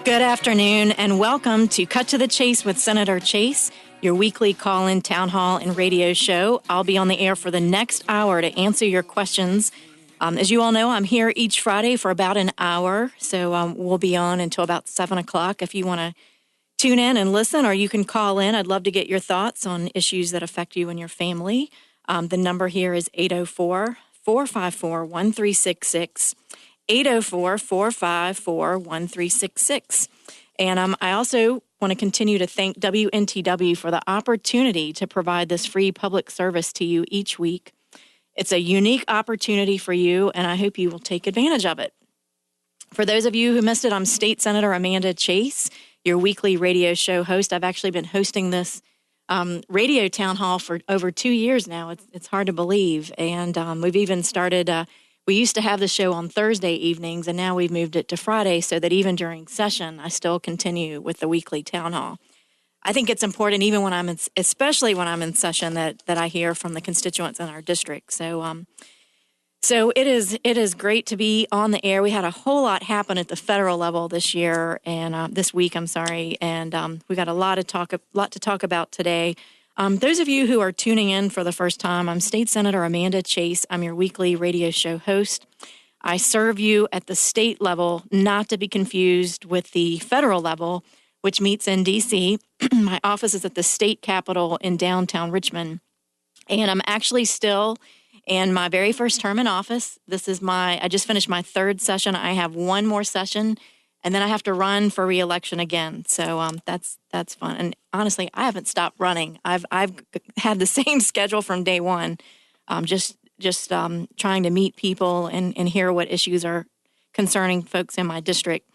Good afternoon and welcome to Cut to the Chase with Senator Chase, your weekly call-in town hall and radio show. I'll be on the air for the next hour to answer your questions. As you all know, I'm here each Friday for about an hour, so we'll be on until about 7 o'clock. If you want to tune in and listen, or you can call in, I'd love to get your thoughts on issues that affect you and your family. The number here is 804-454-1366. 804-454-1366. And I also want to continue to thank WNTW for the opportunity to provide this free public service to you each week. It's a unique opportunity for you, and I hope you will take advantage of it. For those of you who missed it, I'm State Senator Amanda Chase, your weekly radio show host. I've actually been hosting this radio town hall for over 2 years now. It's hard to believe. And we've even started... We used to have the show on Thursday evenings, and now we've moved it to Friday so that even during session, I still continue with the weekly town hall. I think it's important, even when especially when I'm in session, that I hear from the constituents in our district. So it is great to be on the air. We had a whole lot happen at the federal level this year and this week. And we got a lot to talk about today. Those of you who are tuning in for the first time, I'm State Senator Amanda Chase. I'm your weekly radio show host. I serve you at the state level, not to be confused with the federal level, which meets in D.C. My office is at the state capitol in downtown Richmond. And I'm actually still in my very first term in office. I just finished my third session. I have one more session, and then I have to run for re-election again. So that's fun. And honestly, I haven't stopped running. I've had the same schedule from day one, just trying to meet people and hear what issues are concerning folks in my district.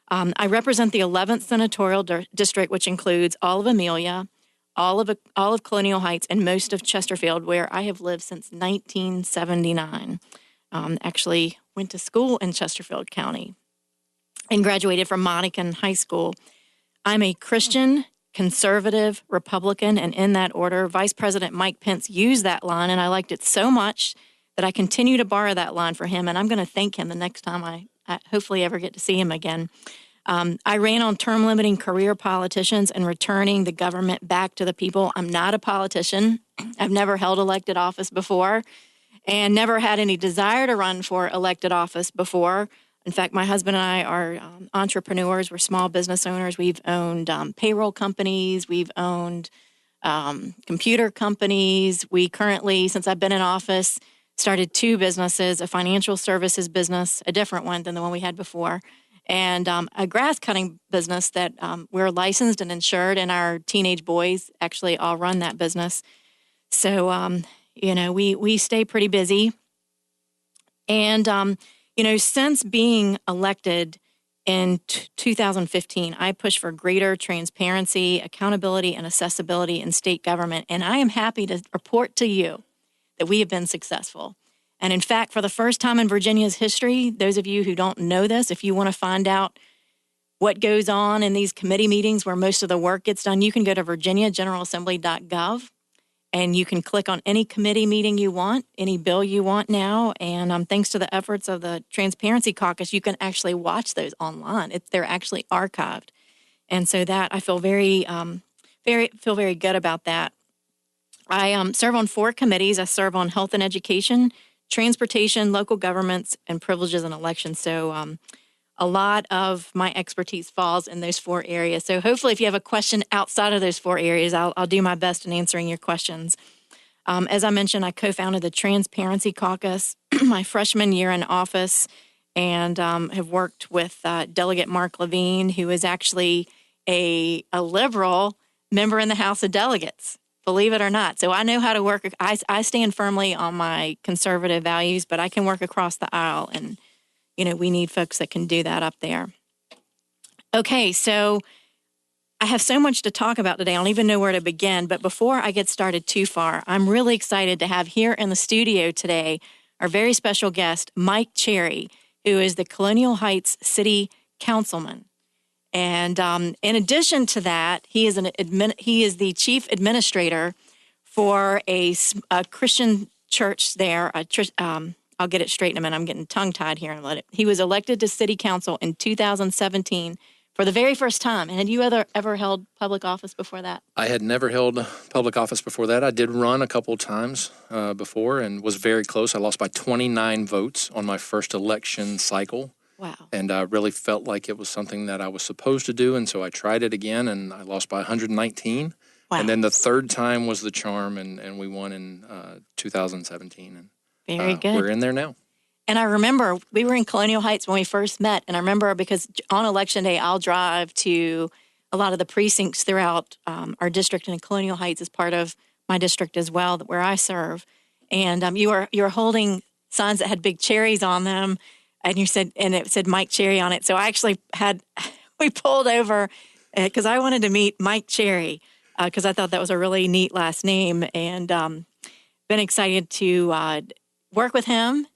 I represent the 11th senatorial district, which includes all of Amelia, all of Colonial Heights, and most of Chesterfield, where I have lived since 1979. Actually went to school in Chesterfield County and graduated from Monacan High School. I'm a Christian, conservative, Republican, and in that order. Vice President Mike Pence used that line, and I liked it so much that I continue to borrow that line for him, and I'm going to thank him the next time I hopefully ever get to see him again. I ran on term-limiting career politicians and returning the government back to the people. I'm not a politician. I've never held elected office before and never had any desire to run for elected office before. In fact, my husband and I are entrepreneurs. We're small business owners. We've owned payroll companies. We've owned computer companies. We currently, since I've been in office, started 2 businesses, a financial services business, a different one than the one we had before, and a grass cutting business that we're licensed and insured, and our teenage boys actually all run that business. So, we stay pretty busy. And, since being elected in 2015, I pushed for greater transparency, accountability, and accessibility in state government. And I am happy to report to you that we have been successful. And in fact, for the first time in Virginia's history, those of you who don't know this, if you want to find out what goes on in these committee meetings where most of the work gets done, you can go to virginiageneralassembly.gov. And you can click on any committee meeting you want, any bill you want now. And thanks to the efforts of the Transparency Caucus, you can actually watch those online. They're actually archived. And so that I feel very good about that. I serve on 4 committees. I serve on health and education, transportation, local governments, and privileges and elections. So a lot of my expertise falls in those 4 areas. So hopefully if you have a question outside of those 4 areas, I'll do my best in answering your questions. As I mentioned, I co-founded the Transparency Caucus my freshman year in office and have worked with Delegate Mark Levine, who is actually a liberal member in the House of Delegates, believe it or not. So I know how to work. I stand firmly on my conservative values, but I can work across the aisle, and we need folks that can do that up there. Okay, so I have so much to talk about today. I don't even know where to begin. But before I get started too far, I'm really excited to have here in the studio today our very special guest, Mike Cherry, who is the Colonial Heights City Councilman. And in addition to that, he is the chief administrator for a Christian church there. I'll get it straight in a minute. I'm getting tongue-tied here. He was elected to city council in 2017 for the very first time. And had you ever held public office before that? I had never held public office before that. I did run a couple of times before and was very close. I lost by 29 votes on my first election cycle. Wow. And I really felt like it was something that I was supposed to do, and so I tried it again, and I lost by 119. Wow. And then the third time was the charm, and we won in 2017. And very good. We're in there now. And I remember we were in Colonial Heights when we first met, and I remember because on Election Day, I'll drive to a lot of the precincts throughout our district, and Colonial Heights is part of my district as well, where I serve. And you were holding signs that had big cherries on them, and it said Mike Cherry on it. So I actually we pulled over because I wanted to meet Mike Cherry because I thought that was a really neat last name, and been excited to work with him.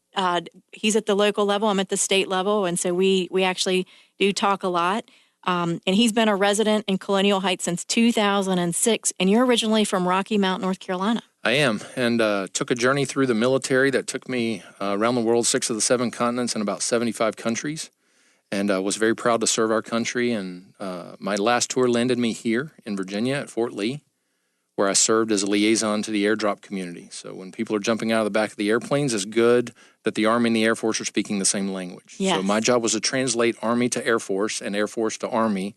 He's at the local level, I'm at the state level, and so we actually do talk a lot. And he's been a resident in Colonial Heights since 2006, and you're originally from Rocky Mount, North Carolina. I am, and took a journey through the military that took me around the world, 6 of the 7 continents, and about 75 countries, and was very proud to serve our country. And my last tour landed me here in Virginia at Fort Lee, where I served as a liaison to the airdrop community. So when people are jumping out of the back of the airplanes, it's good that the Army and the Air Force are speaking the same language. Yes. So my job was to translate Army to Air Force and Air Force to Army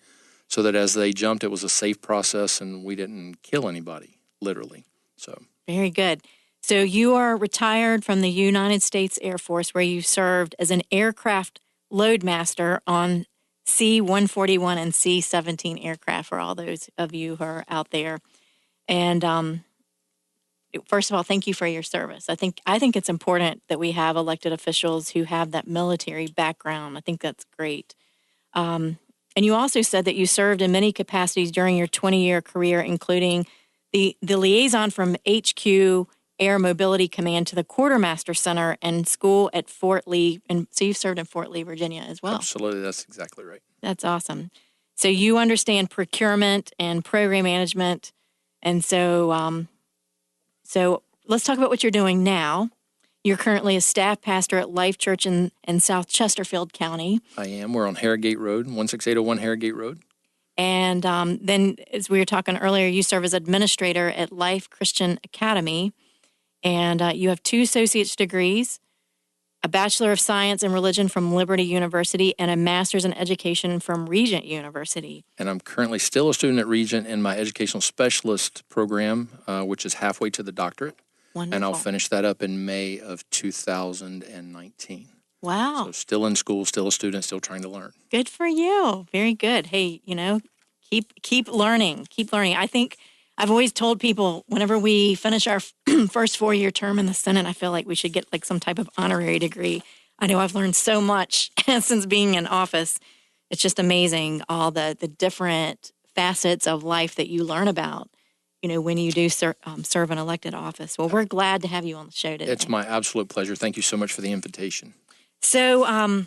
so that as they jumped, it was a safe process and we didn't kill anybody, literally. So very good. So you are retired from the United States Air Force, where you served as an aircraft loadmaster on C-141 and C-17 aircraft, for all those of you who are out there. And first of all, thank you for your service. I think it's important that we have elected officials who have that military background. I think that's great. And you also said that you served in many capacities during your 20-year career, including the liaison from HQ Air Mobility Command to the Quartermaster Center and school at Fort Lee. And so you've served in Fort Lee, Virginia as well. Absolutely. That's exactly right. That's awesome. So you understand procurement and program management. And so let's talk about what you're doing now. You're currently a staff pastor at Life Church in South Chesterfield County. I am. We're on Harrogate Road, 16801 Harrogate Road. And then, as we were talking earlier, you serve as administrator at Life Christian Academy. And you have 2 associate's degrees, a Bachelor of Science in Religion from Liberty University, and a Master's in Education from Regent University. And I'm currently still a student at Regent in my Educational Specialist program, which is halfway to the doctorate. Wonderful. And I'll finish that up in May of 2019. Wow. So still in school, still a student, still trying to learn. Good for you. Very good. Hey, keep learning. Keep learning. I think I've always told people whenever we finish our first 4-year term in the Senate, I feel like we should get like some type of honorary degree. I know I've learned so much since being in office. It's just amazing all the different facets of life that you learn about, when you do serve an elected office. Well, we're glad to have you on the show today. It's my absolute pleasure. Thank you so much for the invitation. So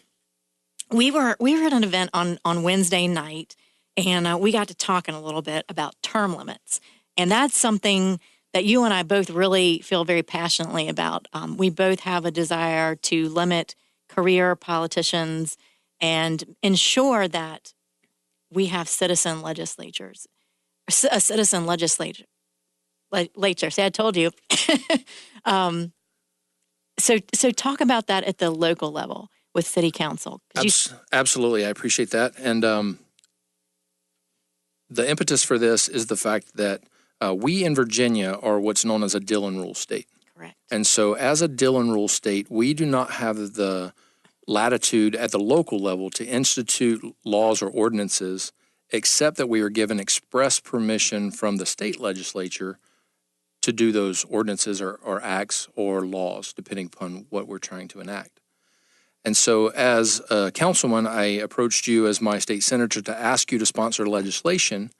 we were at an event on Wednesday night, and we got to talking a little bit about term limits. And that's something that you and I both really feel very passionately about. We both have a desire to limit career politicians and ensure that we have citizen legislatures. A citizen legislature. See, I told you. So talk about that at the local level with City Council. Absolutely. I appreciate that. And the impetus for this is the fact that we in Virginia are what's known as a Dillon Rule state. Correct. And so as a Dillon Rule state, we do not have the latitude at the local level to institute laws or ordinances, except that we are given express permission from the state legislature to do those ordinances or acts or laws, depending upon what we're trying to enact. And so as a councilman, I approached you as my state senator to ask you to sponsor legislation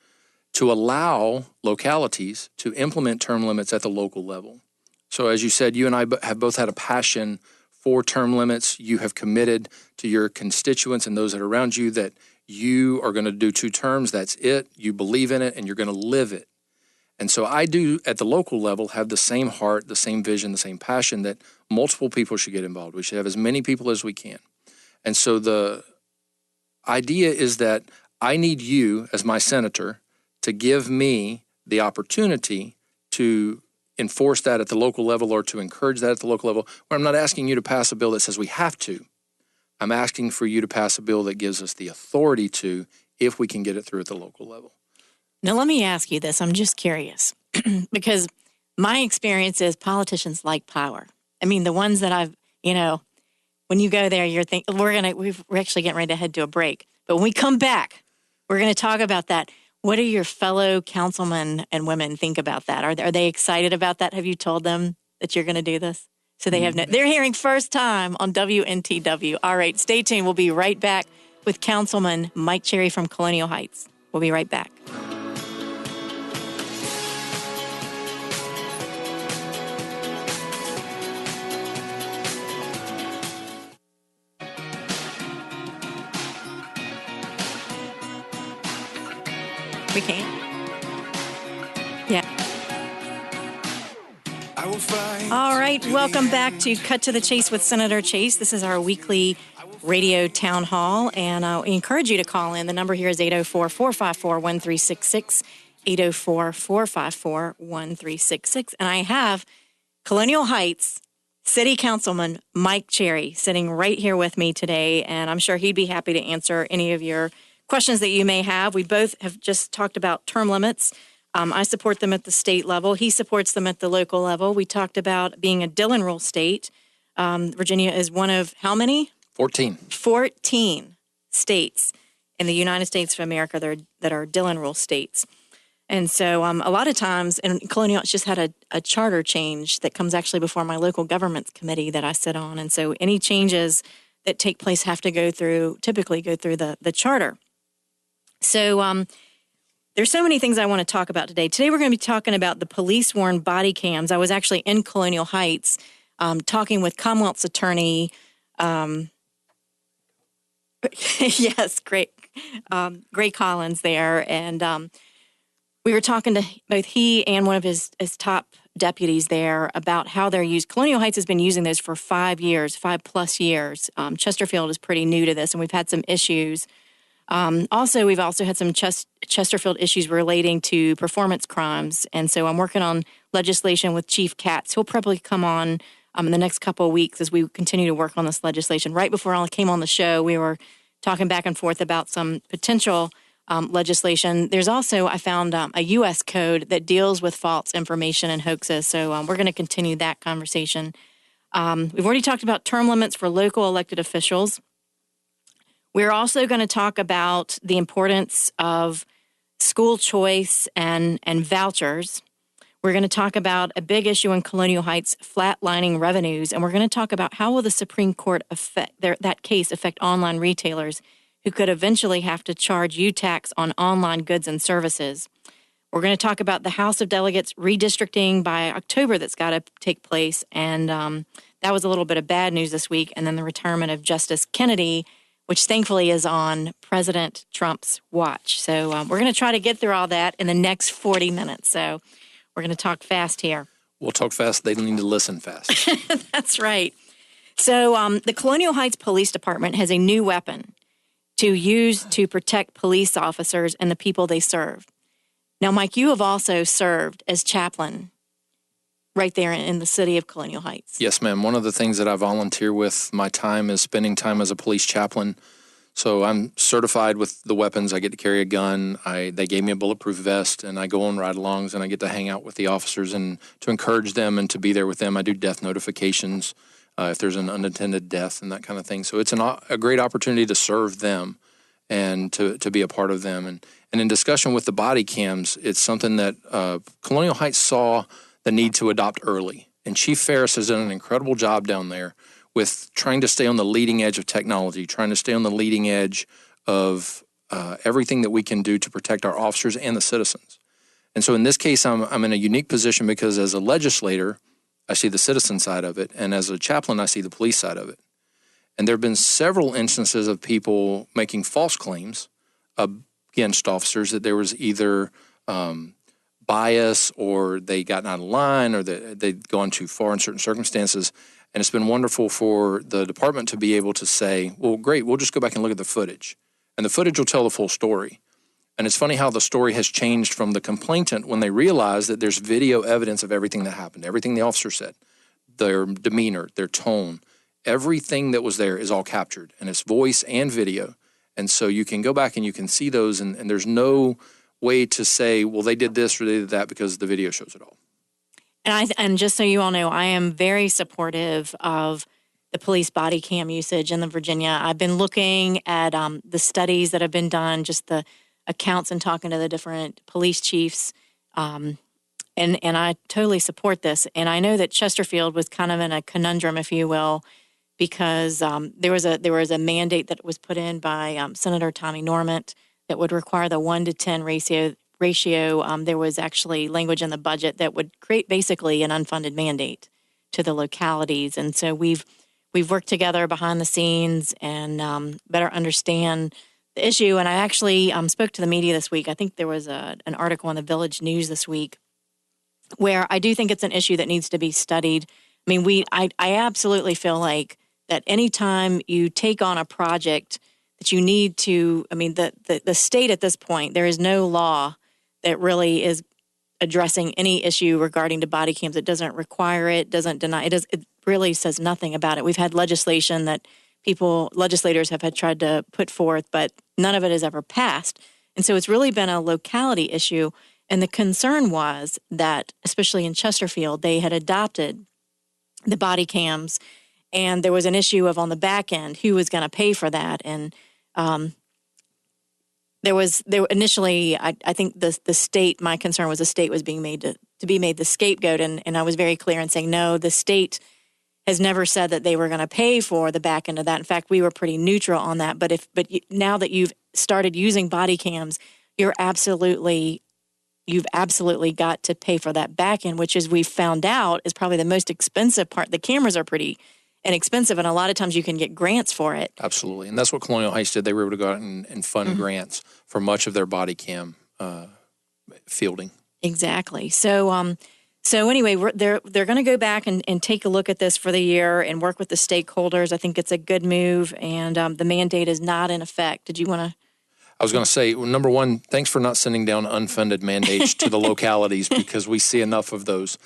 to allow localities to implement term limits at the local level. So as you said, you and I have both had a passion for term limits. You have committed to your constituents and those that are around you that you are going to do 2 terms. That's it. You believe in it, and you're going to live it. And so I do, at the local level, have the same heart, the same vision, the same passion that multiple people should get involved. We should have as many people as we can. And so the idea is that I need you as my senator to give me the opportunity to enforce that at the local level or to encourage that at the local level. Where I'm not asking you to pass a bill that says we have to. I'm asking for you to pass a bill that gives us the authority to, if we can get it through at the local level. Now, let me ask you this. I'm just curious because my experience is politicians like power. I mean, the ones that I've, when you go there, you're thinking, we're actually getting ready to head to a break. But when we come back, we're going to talk about that. What do your fellow councilmen and women think about that? Are they excited about that? Have you told them that you're going to do this? So they have they're hearing first time on WNTW. All right, stay tuned. We'll be right back with Councilman Mike Cherry from Colonial Heights. We'll be right back. We can't. Yeah. All right. Welcome back to Cut to the Chase with Senator Chase. This is our weekly radio town hall, and I encourage you to call in. The number here is 804-454-1366, 804-454-1366. And I have Colonial Heights City Councilman Mike Cherry sitting right here with me today, and I'm sure he'd be happy to answer any of your questions that you may have. We both have just talked about term limits. I support them at the state level. He supports them at the local level. We talked about being a Dillon Rule state. Virginia is one of how many? 14. 14 states in the United States of America that are Dillon Rule states. And so a lot of times, and Colonial just had a charter change that comes actually before my local governments committee that I sit on. And so any changes that take place have to typically go through the charter. So there's so many things I want to talk about today. Today we're going to be talking about the police-worn body cams. I was actually in Colonial Heights talking with Commonwealth's attorney. Yes, Gray Collins there. And we were talking to both he and one of his top deputies there about how they're used. Colonial Heights has been using those for 5 years, 5+ years. Chesterfield is pretty new to this, and we've had some issues. We've also had some Chesterfield issues relating to performance crimes. And so I'm working on legislation with Chief Katz. He'll probably come on in the next couple of weeks as we continue to work on this legislation. Right before I came on the show, we were talking back and forth about some potential legislation. There's also, I found a U.S. code that deals with false information and hoaxes. So we're going to continue that conversation. We've already talked about term limits for local elected officials. We're also going to talk about the importance of school choice and vouchers. We're going to talk about a big issue in Colonial Heights, flatlining revenues, and we're going to talk about how will the Supreme Court that case affect online retailers who could eventually have to charge U-tax on online goods and services. We're going to talk about the House of Delegates redistricting by October that's got to take place, and that was a little bit of bad news this week, and then the retirement of Justice Kennedy, which thankfully is on President Trump's watch. So we're going to try to get through all that in the next 40 minutes. So we're going to talk fast here. We'll talk fast. They need to listen fast. That's right. So the Colonial Heights Police Department has a new weapon to use to protect police officers and the people they serve. Now, Mike, you have also served as chaplain right there in the city of Colonial Heights. Yes, ma'am. One of the things that I volunteer with my time is spending time as a police chaplain. So I'm certified with the weapons. I get to carry a gun. They gave me a bulletproof vest, and I go on ride-alongs, and I get to hang out with the officers and to encourage them and to be there with them. I do death notifications if there's an unattended death and that kind of thing. So it's a great opportunity to serve them and to be a part of them. And in discussion with the body cams, it's something that Colonial Heights saw the need to adopt early. And Chief Ferris has done an incredible job down there with trying to stay on the leading edge of technology, trying to stay on the leading edge of everything that we can do to protect our officers and the citizens. And so in this case, I'm in a unique position because as a legislator, I see the citizen side of it, and as a chaplain, I see the police side of it. And there have been several instances of people making false claims against officers that there was either bias or they gotten out of line or they'd gone too far in certain circumstances. And it's been wonderful for the department to be able to say, well, great, we'll just go back and look at the footage. and the footage will tell the full story. And it's funny how the story has changed from the complainant when they realize that there's video evidence of everything that happened, everything the officer said, their demeanor, their tone, everything that was there is all captured, and it's voice and video. And so you can go back and you can see those, and there's no way to say, well, they did this or they did that, because the video shows it all. And just so you all know, I am very supportive of the police body cam usage in the Virginia. I've been looking at the studies that have been done, just the accounts, and talking to the different police chiefs. And I totally support this. And I know that Chesterfield was kind of in a conundrum, if you will, because there was a mandate that was put in by Senator Tommy Normant that would require the 1-to-10 ratio. There was actually language in the budget that would create basically an unfunded mandate to the localities. And so we've worked together behind the scenes and better understand the issue. And I actually spoke to the media this week. I think there was an article in the Village News this week where I do think it's an issue that needs to be studied. I mean, I absolutely feel like that anytime you take on a project that you need to, I mean, the state at this point, there is no law that really is addressing any issue regarding to body cams. It doesn't require it, doesn't deny it. It really says nothing about it. We've had legislation that legislators have had tried to put forth, but none of it has ever passed. And so it's really been a locality issue. And the concern was that, especially in Chesterfield, they had adopted the body cams, and there was an issue of on the back end, who was going to pay for that. And initially, I think the state, my concern was the state was being made to be made the scapegoat. And I was very clear in saying, no, the state has never said that they were going to pay for the back end of that. In fact, we were pretty neutral on that. But now that you've started using body cams, you've absolutely got to pay for that back end, which, as we've found out, is probably the most expensive part. The cameras are pretty inexpensive, and a lot of times you can get grants for it. Absolutely. And that's what Colonial Heights did. They were able to go out and fund grants for much of their body cam fielding. Exactly. So anyway, they're going to go back and take a look at this for the year and work with the stakeholders. I think it's a good move, and the mandate is not in effect. Did you want to? I was going to say, well, number one, thanks for not sending down unfunded mandates to the localities, because we see enough of those.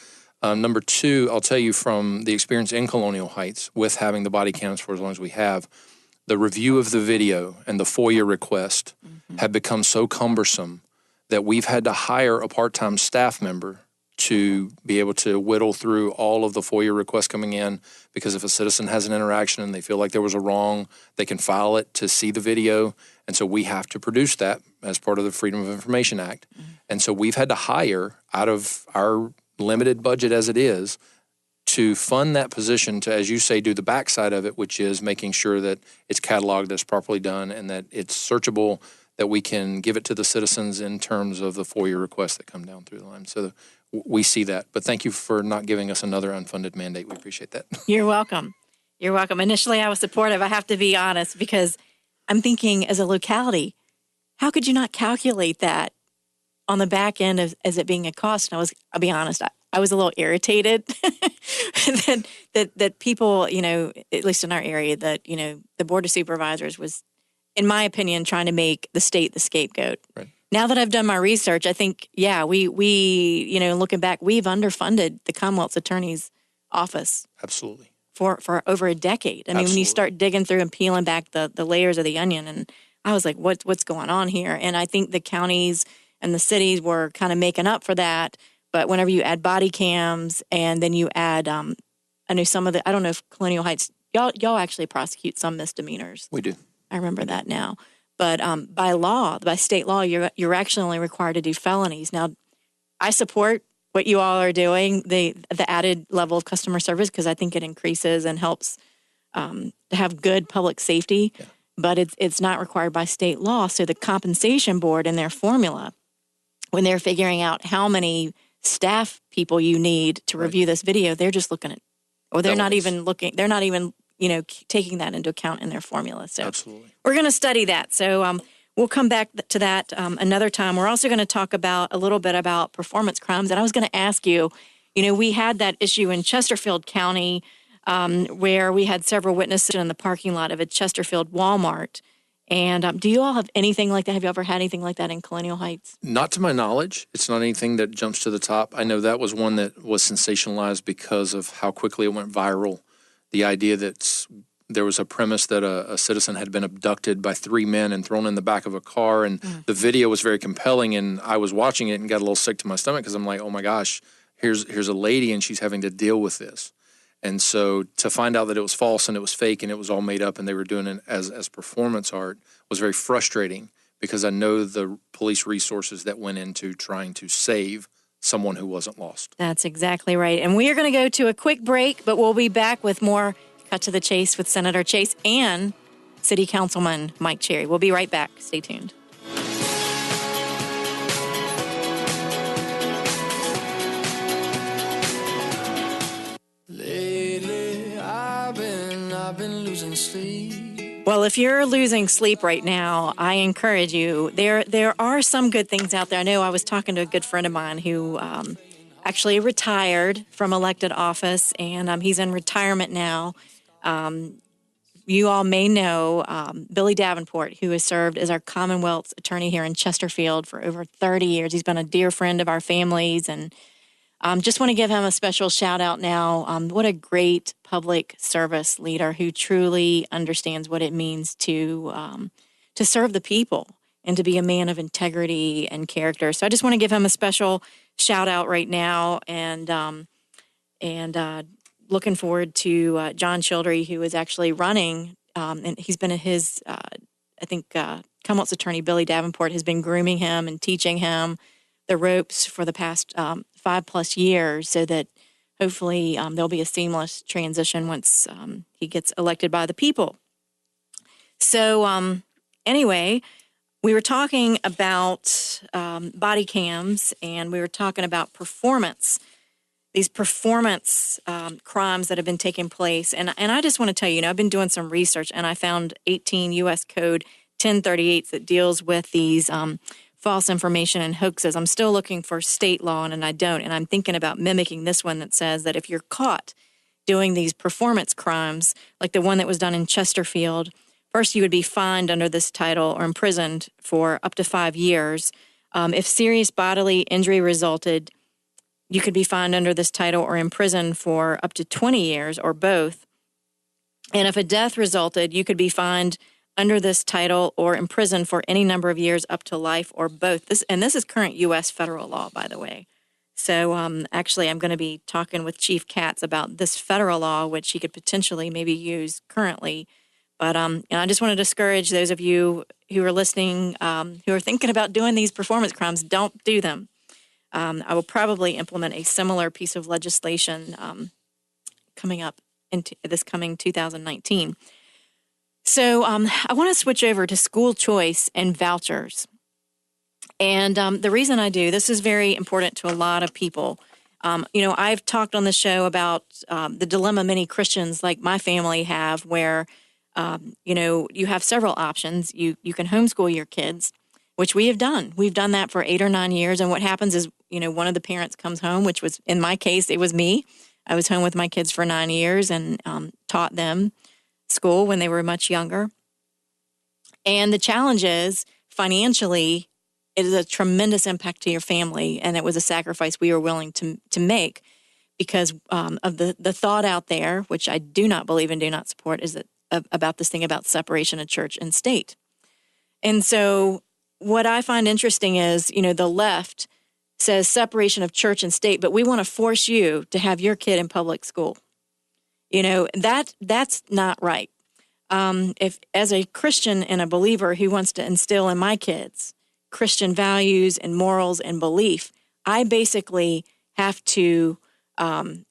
Number two, I'll tell you from the experience in Colonial Heights with having the body cams for as long as we have, the review of the video and the FOIA request have become so cumbersome that we've had to hire a part-time staff member to be able to whittle through all of the FOIA requests coming in, because if a citizen has an interaction and they feel like there was a wrong, they can file it to see the video. And so we have to produce that as part of the Freedom of Information Act. And so we've had to hire, out of our limited budget as it is, to fund that position to, as you say, do the backside of it, which is making sure that it's cataloged, that's properly done, and that it's searchable, that we can give it to the citizens in terms of the FOIA requests that come down through the line. So we see that. But thank you for not giving us another unfunded mandate. We appreciate that. You're welcome. You're welcome. Initially, I was supportive. I have to be honest, because I'm thinking, as a locality, how could you not calculate that on the back end as it being a cost? And I'll be honest, I was a little irritated that people, at least in our area, that, the Board of Supervisors was, in my opinion, trying to make the state the scapegoat. Right. Now that I've done my research, I think, we looking back, we've underfunded the Commonwealth's Attorney's Office. Absolutely. For over a decade. I mean, when you start digging through and peeling back the layers of the onion, and I was like, what's going on here? And I think the counties and the cities were kind of making up for that. But whenever you add body cams, and then you add, I know I don't know if Colonial Heights, y'all actually prosecute some misdemeanors. We do. I remember that now. But by state law, you're actually only required to do felonies. Now, I support what you all are doing, the added level of customer service, because I think it increases and helps to have good public safety. Yeah. But it's not required by state law. So the compensation board in their formula, when they're figuring out how many staff people you need to review this video, they're just looking at, or they're not even taking that into account in their formula. So absolutely, we're going to study that. So we'll come back to that another time. We're also going to talk about a little bit about performance crimes. And I was going to ask you, we had that issue in Chesterfield County where we had several witnesses in the parking lot of a Chesterfield Walmart. And do you all have anything like that? Have you ever had anything like that in Colonial Heights? Not to my knowledge. It's not anything that jumps to the top. I know that was one that was sensationalized because of how quickly it went viral. The idea that there was a premise that a citizen had been abducted by 3 men and thrown in the back of a car, and the video was very compelling, and I was watching it and got a little sick to my stomach because I'm like, oh my gosh, here's a lady and she's having to deal with this. And so to find out that it was false and it was fake and it was all made up and they were doing it as performance art was very frustrating, because I know the police resources that went into trying to save someone who wasn't lost. That's exactly right. And we are going to go to a quick break, but we'll be back with more Cut to the Chase with Senator Chase and City Councilman Mike Cherry. We'll be right back. Stay tuned. Lately, I've been losing sleep. Well, if you're losing sleep right now, I encourage you. There are some good things out there. I know I was talking to a good friend of mine who actually retired from elected office, and he's in retirement now. You all may know Billy Davenport, who has served as our Commonwealth's attorney here in Chesterfield for over 30 years. He's been a dear friend of our families, and just want to give him a special shout out now. What a great public service leader who truly understands what it means to serve the people and to be a man of integrity and character. So I just want to give him a special shout out right now, and looking forward to John Childrey, who is actually running, and he's been his, Commonwealth's attorney Billy Davenport has been grooming him and teaching him the ropes for the past 5+ years, so that hopefully there'll be a seamless transition once he gets elected by the people. So anyway, we were talking about body cams, and we were talking about these performance crimes that have been taking place. And I just want to tell you, I've been doing some research, and I found 18 U.S. Code 1038 that deals with these false information and hoaxes. I'm still looking for state law, and I don't. And I'm thinking about mimicking this one that says that if you're caught doing these performance crimes, like the one that was done in Chesterfield, first you would be fined under this title or imprisoned for up to 5 years. If serious bodily injury resulted, you could be fined under this title or imprisoned for up to 20 years or both. And if a death resulted, you could be fined under this title or imprisoned for any number of years up to life or both. This is current U.S. federal law, by the way. So actually, I'm going to be talking with Chief Katz about this federal law, which he could potentially maybe use currently. But I just want to discourage those of you who are listening, who are thinking about doing these performance crimes. Don't do them. I will probably implement a similar piece of legislation coming up into this coming 2019. So I want to switch over to school choice and vouchers. And the reason I do, this is very important to a lot of people. I've talked on the show about the dilemma many Christians like my family have, where, you have several options. You can homeschool your kids, which we have done. We've done that for 8 or 9 years. And what happens is, one of the parents comes home, which was, in my case, it was me. I was home with my kids for 9 years and taught them school when they were much younger. And the challenge is, financially, it is a tremendous impact to your family, and it was a sacrifice we were willing to make because of the thought out there, which I do not believe and do not support, is that about this thing about separation of church and state. And so what I find interesting is, the left says separation of church and state, but we want to force you to have your kid in public school. That's not right. If as a Christian and a believer who wants to instill in my kids Christian values and morals and belief, I basically have to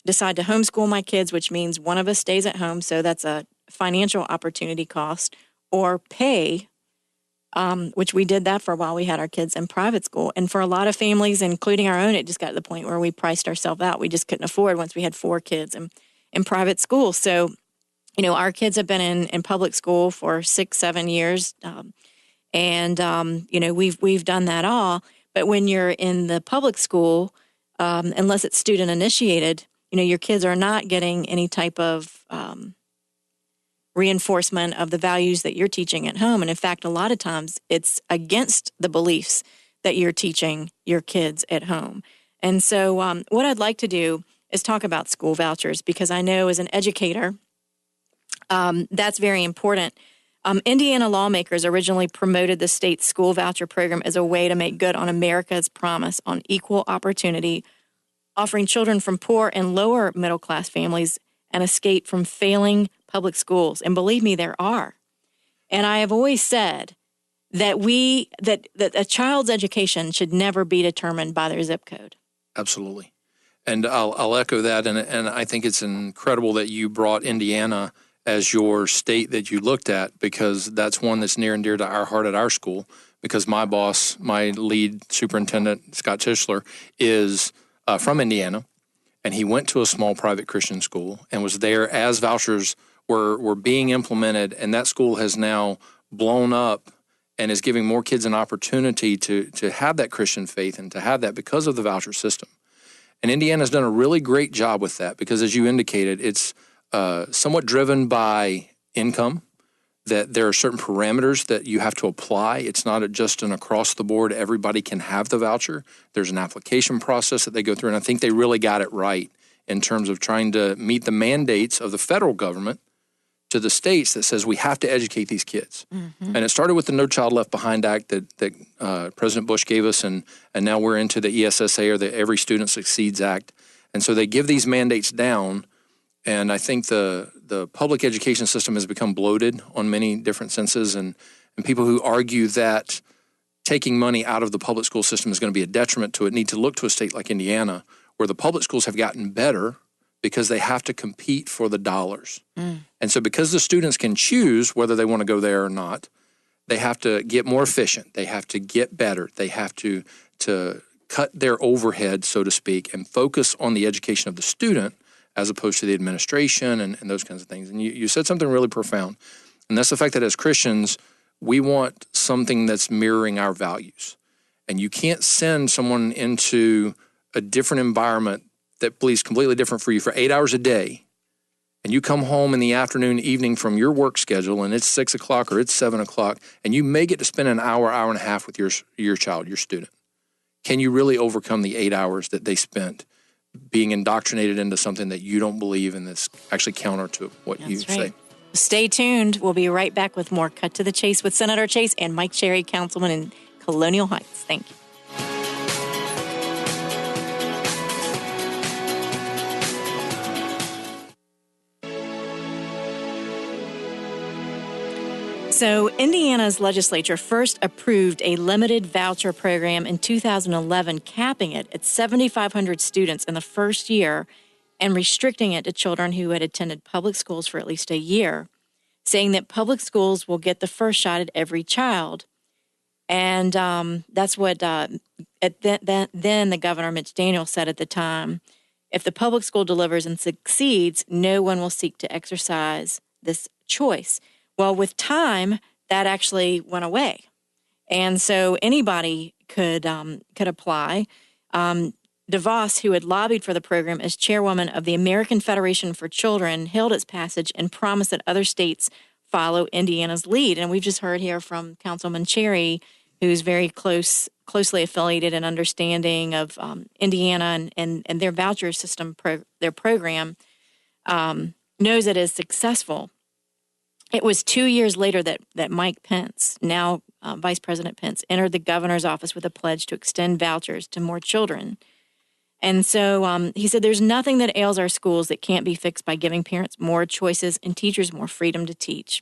decide to homeschool my kids, which means one of us stays at home. So that's a financial opportunity cost, or pay, which we did that for a while. We had our kids in private school. And for a lot of families, including our own, it just got to the point where we priced ourselves out. We just couldn't afford once we had 4 kids in private school. So, our kids have been in public school for 6-7 years. We've done that all. But when you're in the public school, unless it's student initiated, your kids are not getting any type of reinforcement of the values that you're teaching at home. And in fact, a lot of times it's against the beliefs that you're teaching your kids at home. And so what I'd like to do is talk about school vouchers, because I know as an educator, that's very important. Indiana lawmakers originally promoted the state's school voucher program as a way to make good on America's promise on equal opportunity, offering children from poor and lower middle class families an escape from failing public schools. And believe me, there are. And I have always said that that a child's education should never be determined by their zip code. Absolutely. And I'll echo that. And I think it's incredible that you brought Indiana as your state that you looked at, because that's one that's near and dear to our heart at our school, because my boss, my lead superintendent, Scott Tischler, is from Indiana, and he went to a small private Christian school and was there as vouchers were being implemented, and that school has now blown up and is giving more kids an opportunity to have that Christian faith and to have that because of the voucher system. And Indiana's done a really great job with that because, as you indicated, it's somewhat driven by income, that there are certain parameters that you have to apply. It's not just an across-the-board, everybody can have the voucher. There's an application process that they go through, and I think they really got it right in terms of trying to meet the mandates of the federal government to the states that says we have to educate these kids. Mm-hmm. And it started with the No Child Left Behind Act that President Bush gave us, and now we're into the ESSA, or the Every Student Succeeds Act. And so they give these mandates down, and I think the public education system has become bloated on many different senses, and people who argue that taking money out of the public school system is going to be a detriment to it need to look to a state like Indiana, where the public schools have gotten better because they have to compete for the dollars. And so because the students can choose whether they want to go there or not, they have to get more efficient. They have to get better. They have to cut their overhead, so to speak, and focus on the education of the student as opposed to the administration and those kinds of things. And you said something really profound, and that's the fact that as Christians, we want something that's mirroring our values. And you can't send someone into a different environment that believes completely different for you for 8 hours a day, and you come home in the afternoon, evening from your work schedule, and it's 6 o'clock or it's 7 o'clock, and you may get to spend an hour, hour and a half with your child, your student. Can you really overcome the 8 hours that they spent being indoctrinated into something that you don't believe in, that's actually counter to what you say? Stay tuned. We'll be right back with more Cut to the Chase with Senator Chase and Mike Cherry, Councilman in Colonial Heights. Thank you. So Indiana's legislature first approved a limited voucher program in 2011, capping it at 7,500 students in the first year and restricting it to children who had attended public schools for at least a year, saying that public schools will get the first shot at every child. And that's what then the governor, Mitch Daniels, said at the time. If the public school delivers and succeeds, no one will seek to exercise this choice. Well, with time, that actually went away. And so anybody could apply. DeVos, who had lobbied for the program as chairwoman of the American Federation for Children, hailed its passage and promised that other states follow Indiana's lead. And we've just heard here from Councilman Cherry, who's very closely affiliated and understanding of Indiana and their voucher system, their program, knows it is successful. It was 2 years later that Mike Pence, now Vice President Pence, entered the governor's office with a pledge to extend vouchers to more children. And so he said, there's nothing that ails our schools that can't be fixed by giving parents more choices and teachers more freedom to teach.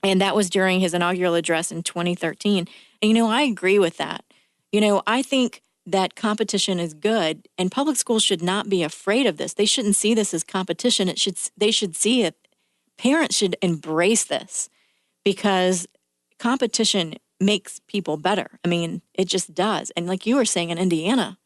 And that was during his inaugural address in 2013. And, I agree with that. I think that competition is good, and public schools should not be afraid of this. They shouldn't see this as competition. They should see it. Parents should embrace this because competition makes people better. It just does. And like you were saying in Indiana.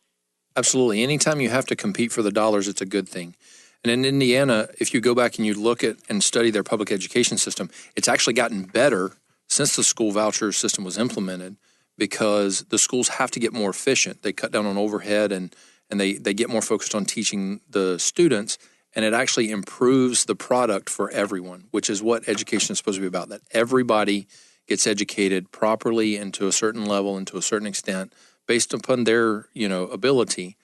Absolutely. Anytime you have to compete for the dollars, it's a good thing. And in Indiana, if you go back and you look at and study their public education system, it's actually gotten better since the school voucher system was implemented because the schools have to get more efficient. They cut down on overhead and they get more focused on teaching the students. and it actually improves the product for everyone, which is what education is supposed to be about, that everybody gets educated properly and to a certain level and to a certain extent based upon their, ability.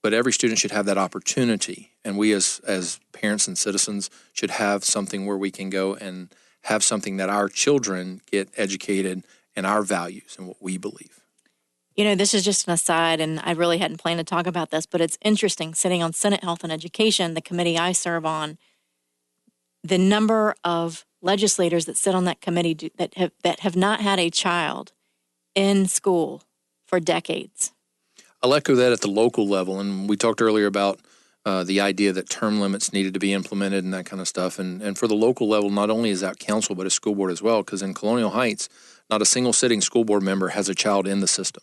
But every student should have that opportunity. And we as parents and citizens should have something where we can go and have something that our children get educated in our values and what we believe. This is just an aside, and I really hadn't planned to talk about this, but it's interesting sitting on Senate Health and Education, the committee I serve on, the number of legislators that sit on that committee that have not had a child in school for decades. I'll echo that at the local level, and we talked earlier about the idea that term limits needed to be implemented and that kind of stuff. And for the local level, not only is that council, but a school board as well, because in Colonial Heights, not a single sitting school board member has a child in the system.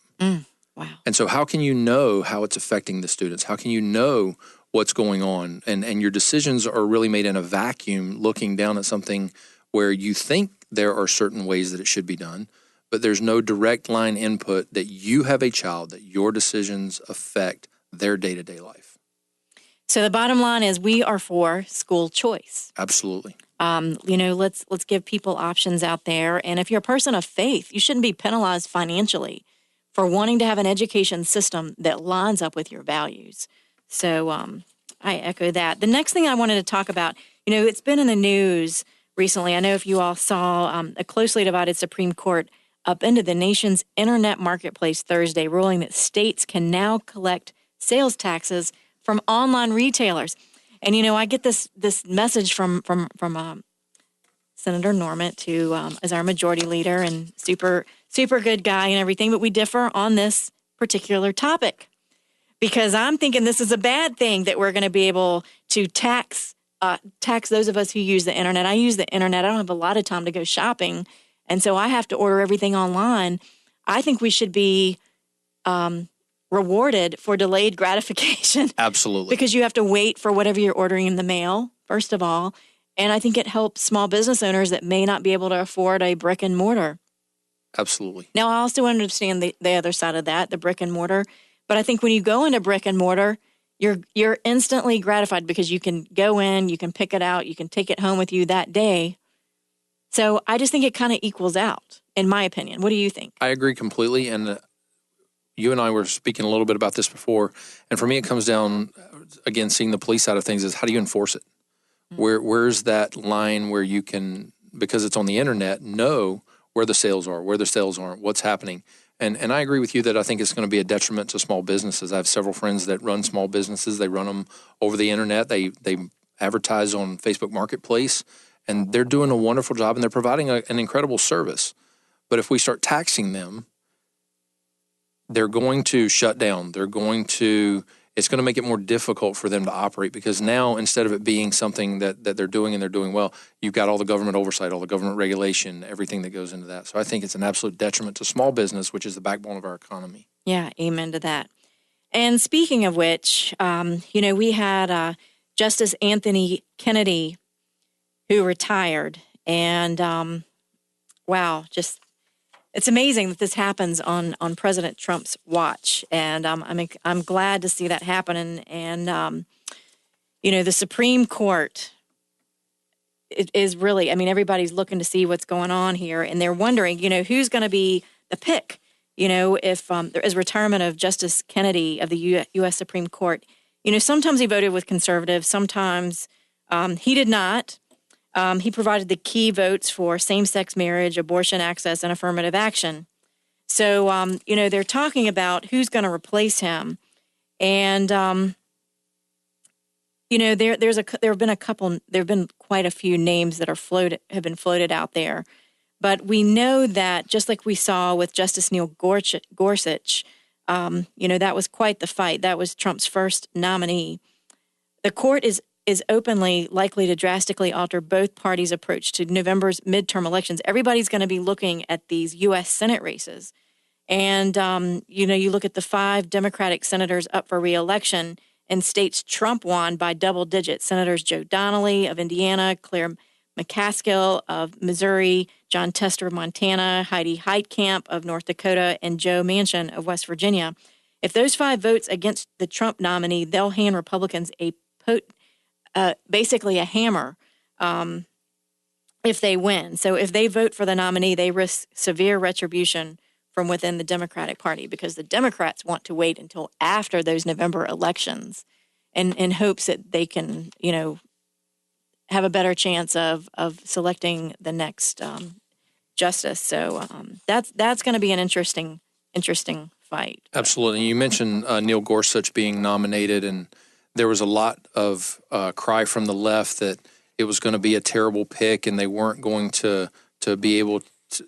Wow. And so how can you know how it's affecting the students? How can you know what's going on? And your decisions are really made in a vacuum, looking down at something where you think there are certain ways that it should be done, but there's no direct line input that you have a child, that your decisions affect their day-to-day life. So the bottom line is we are for school choice. Absolutely. Let's give people options out there. And if you're a person of faith, you shouldn't be penalized financially for wanting to have an education system that lines up with your values. So I echo that. The next thing I wanted to talk about, it's been in the news recently. I know if you all saw a closely divided Supreme Court upended the nation's internet marketplace Thursday, ruling that states can now collect sales taxes from online retailers. And, I get this message from Senator Normant, who is our majority leader and super good guy and everything, but we differ on this particular topic because I'm thinking this is a bad thing that we're going to be able to tax those of us who use the internet. I use the internet. I don't have a lot of time to go shopping, and so I have to order everything online. I think we should be rewarded for delayed gratification. Absolutely. Because you have to wait for whatever you're ordering in the mail, first of all. And I think it helps small business owners that may not be able to afford a brick and mortar. Absolutely. Now, I also understand the other side of that, the brick and mortar. But I think when you go into brick and mortar, you're instantly gratified because you can go in, you can pick it out, you can take it home with you that day. So I just think it kind of equals out, in my opinion. What do you think? I agree completely. And you and I were speaking a little bit about this before. And for me, it comes down, again, seeing the police side of things is how do you enforce it? Mm-hmm. Where's that line where you can, because it's on the internet, know where the sales are, where the sales aren't, what's happening. And I agree with you that I think it's going to be a detriment to small businesses. I have several friends that run small businesses. They run them over the internet. They advertise on Facebook Marketplace, and they're doing a wonderful job, and they're providing an incredible service. But if we start taxing them, they're going to shut down. It's going to make it more difficult for them to operate because now instead of it being something that they're doing and they're doing well, you've got all the government oversight, all the government regulation, everything that goes into that. So I think it's an absolute detriment to small business, which is the backbone of our economy. Yeah, amen to that. And speaking of which, we had Justice Anthony Kennedy who retired. And it's amazing that this happens on President Trump's watch, and I'm glad to see that happen. And the Supreme Court is really, everybody's looking to see what's going on here, and they're wondering, who's going to be the pick. If there is retirement of Justice Kennedy of the U.S. Supreme Court, sometimes he voted with conservatives, sometimes he did not. He provided the key votes for same-sex marriage, abortion access, and affirmative action. So, they're talking about who's going to replace him. And, there have been quite a few names that have been floated out there. But we know that just like we saw with Justice Neil Gorsuch, that was quite the fight. That was Trump's first nominee. The court is openly likely to drastically alter both parties' approach to November's midterm elections. Everybody's going to be looking at these U.S. Senate races. And, you look at the 5 Democratic senators up for re-election in states Trump won by double digits. Senators Joe Donnelly of Indiana, Claire McCaskill of Missouri, John Tester of Montana, Heidi Heitkamp of North Dakota, and Joe Manchin of West Virginia. If those 5 votes against the Trump nominee, they'll hand Republicans basically a hammer if they win. So if they vote for the nominee, they risk severe retribution from within the Democratic Party, because the Democrats want to wait until after those November elections in hopes that they can, have a better chance of selecting the next justice. So that's going to be an interesting fight. Absolutely. You mentioned Neil Gorsuch being nominated, and there was a lot of cry from the left that it was going to be a terrible pick and they weren't going to be able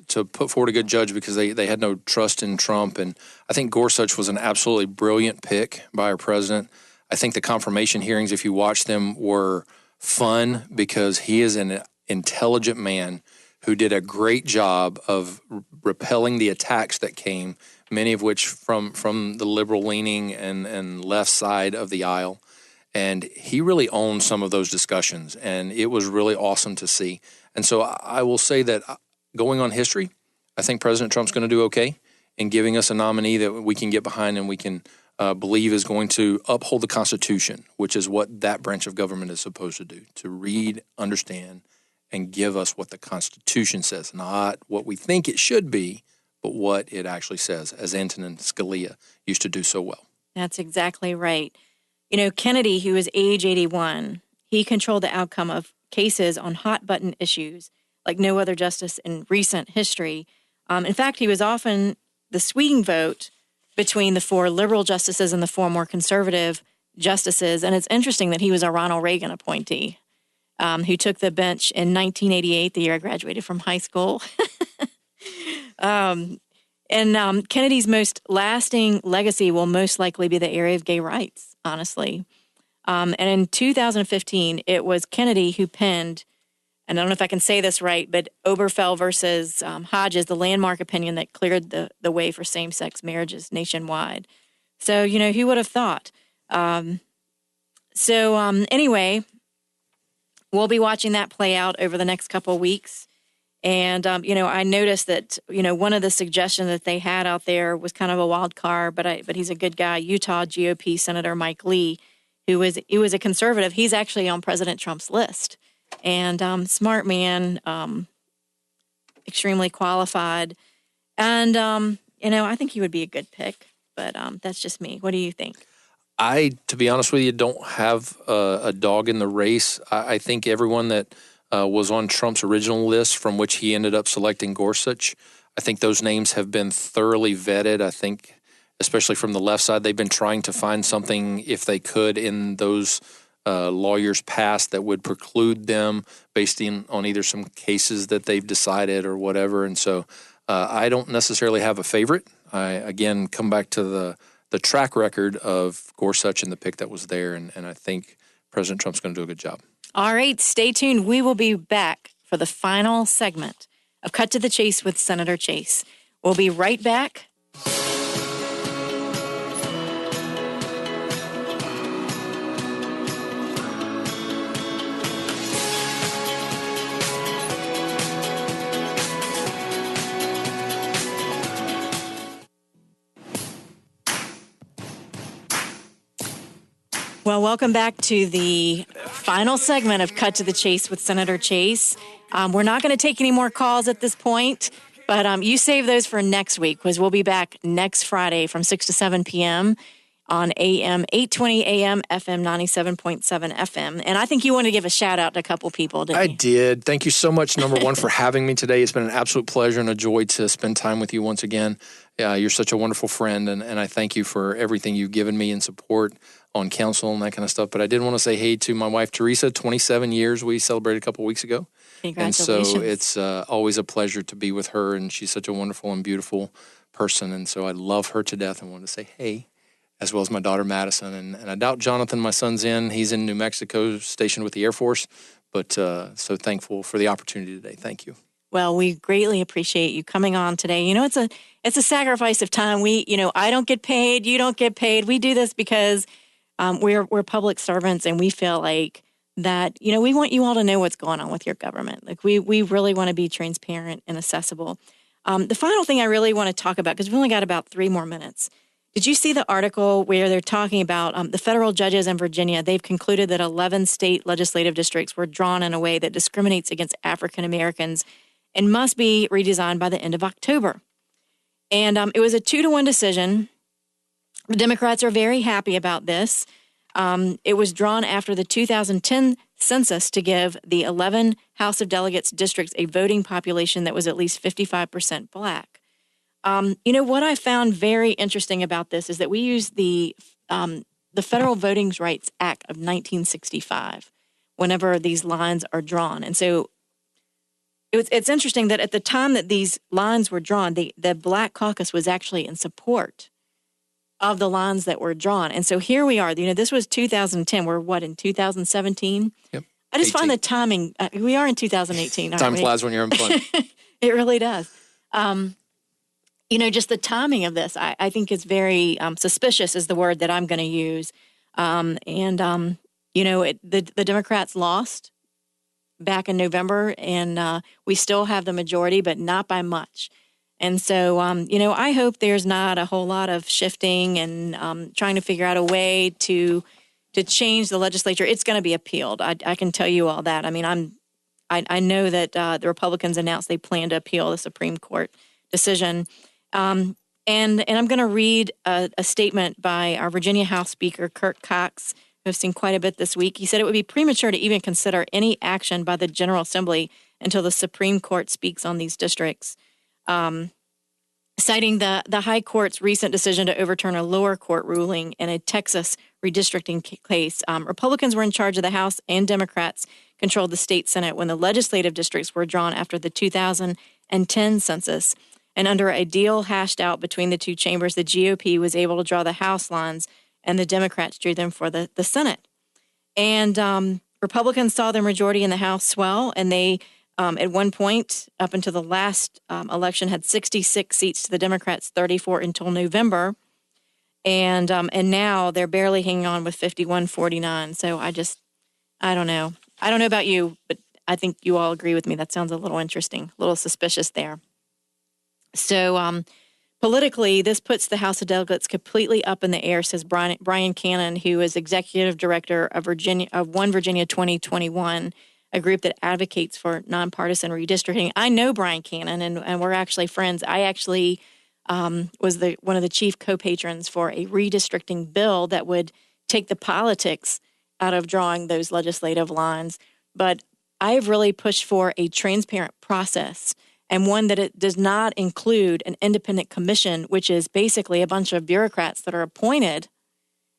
to put forward a good judge because they had no trust in Trump. And I think Gorsuch was an absolutely brilliant pick by our president. I think the confirmation hearings, if you watch them, were fun because he is an intelligent man who did a great job of repelling the attacks that came, many of which from the liberal-leaning and left side of the aisle. And he really owned some of those discussions, and it was really awesome to see. And so I will say that going on history, I think President Trump's going to do okay in giving us a nominee that we can get behind and we can believe is going to uphold the Constitution, which is what that branch of government is supposed to do, to read, understand, and give us what the Constitution says, not what we think it should be, but what it actually says, as Antonin Scalia used to do so well. That's exactly right. Kennedy, who was age 81, he controlled the outcome of cases on hot-button issues like no other justice in recent history. In fact, he was often the swing vote between the 4 liberal justices and the 4 more conservative justices. And it's interesting that he was a Ronald Reagan appointee who took the bench in 1988, the year I graduated from high school. And Kennedy's most lasting legacy will most likely be the area of gay rights, honestly. And in 2015, it was Kennedy who penned, and I don't know if I can say this right, but Obergefell versus Hodges, the landmark opinion that cleared the way for same-sex marriages nationwide. So, who would have thought? Anyway, we'll be watching that play out over the next couple of weeks. And, I noticed that, one of the suggestions that they had out there was kind of a wild card, but he's a good guy. Utah GOP Senator Mike Lee, he was a conservative. He's actually on President Trump's list. And smart man, extremely qualified. And, I think he would be a good pick. But that's just me. What do you think? To be honest with you, don't have a dog in the race. I think everyone that was on Trump's original list from which he ended up selecting Gorsuch, I think those names have been thoroughly vetted. I think, especially from the left side, they've been trying to find something, if they could, in those lawyers' past that would preclude them based on either some cases that they've decided or whatever. And so I don't necessarily have a favorite. I, again, come back to the track record of Gorsuch and the pick that was there, and I think President Trump's going to do a good job. All right, stay tuned. We will be back for the final segment of Cut to the Chase with Senator Chase. We'll be right back. Well, welcome back to the final segment of Cut to the Chase with Senator Chase. We're not going to take any more calls at this point, but you save those for next week because we'll be back next Friday from 6 to 7 p.m. on AM 820 AM, FM 97.7 FM. And I think you want to give a shout out to a couple people, didn't you? I did. Thank you so much, number one, for having me today. It's been an absolute pleasure and a joy to spend time with you once again. You're such a wonderful friend, and I thank you for everything you've given me in support on council and that kind of stuff. But I did want to say hey to my wife, Teresa, 27 years we celebrated a couple weeks ago. Congratulations. And so it's always a pleasure to be with her, and she's such a wonderful and beautiful person. And so I love her to death and wanted to say hey, as well as my daughter, Madison. And I doubt Jonathan, my son's He's in New Mexico, stationed with the Air Force. But so thankful for the opportunity today. Thank you. Well, we greatly appreciate you coming on today. It's a sacrifice of time. I don't get paid. You don't get paid. We do this because we're public servants, and we feel like that, we want you all to know what's going on with your government. Like we really want to be transparent and accessible. The final thing I really want to talk about, because we've only got about 3 more minutes, Did you see the article where they're talking about the federal judges in Virginia? They've concluded that 11 state legislative districts were drawn in a way that discriminates against African Americans and must be redesigned by the end of October. And it was a 2-1 decision. The Democrats are very happy about this. It was drawn after the 2010 census to give the 11 House of Delegates districts a voting population that was at least 55% Black. What I found very interesting about this is that we use the Federal Voting Rights Act of 1965 whenever these lines are drawn. And so it's interesting that at the time that these lines were drawn, the Black Caucus was actually in support of the lines that were drawn. And so here we are. This was 2010. We're in 2017? Yep. I just find the timing. We are in 2018. Time flies when you're having fun. It really does. Just the timing of this, I think is very suspicious is the word that I'm going to use. The Democrats lost back in November, and we still have the majority, but not by much. And so, I hope there's not a whole lot of shifting and trying to figure out a way to change the legislature. It's going to be appealed. I can tell you all that. I mean, I know that the Republicans announced they plan to appeal the Supreme Court decision. And I'm going to read a statement by our Virginia House Speaker, Kurt Cox, who I've seen quite a bit this week. He said it would be premature to even consider any action by the General Assembly until the Supreme Court speaks on these districts. Citing the High Court's recent decision to overturn a lower court ruling in a Texas redistricting case, Republicans were in charge of the House and Democrats controlled the state Senate when the legislative districts were drawn after the 2010 census. And under a deal hashed out between the two chambers, the GOP was able to draw the House lines, and the Democrats drew them for the Senate. And Republicans saw their majority in the House swell, and they, at one point, up until the last election, had 66 seats to the Democrats, 34 until November. And now they're barely hanging on with 51-49. So I don't know. I don't know about you, but I think you all agree with me. That sounds a little interesting, a little suspicious there. So politically, this puts the House of Delegates completely up in the air, says Brian Cannon, who is executive director of One Virginia 2021, a group that advocates for nonpartisan redistricting. I know Brian Cannon, and we're actually friends. I actually was one of the chief co-patrons for a redistricting bill that would take the politics out of drawing those legislative lines. But I've really pushed for a transparent process, and one that it does not include an independent commission, which is basically a bunch of bureaucrats that are appointed.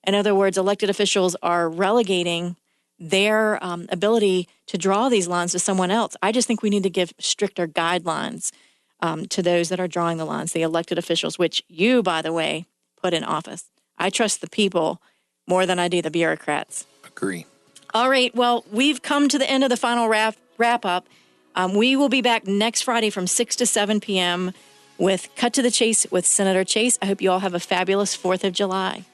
In other words, elected officials are relegating their ability to draw these lines to someone else. I just think we need to give stricter guidelines to those that are drawing the lines, the elected officials, which you, by the way, put in office. I trust the people more than I do the bureaucrats. Agree. All right. Well, we've come to the end of the final wrap-up. We will be back next Friday from 6 to 7 p.m. with Cut to the Chase with Senator Chase. I hope you all have a fabulous 4th of July.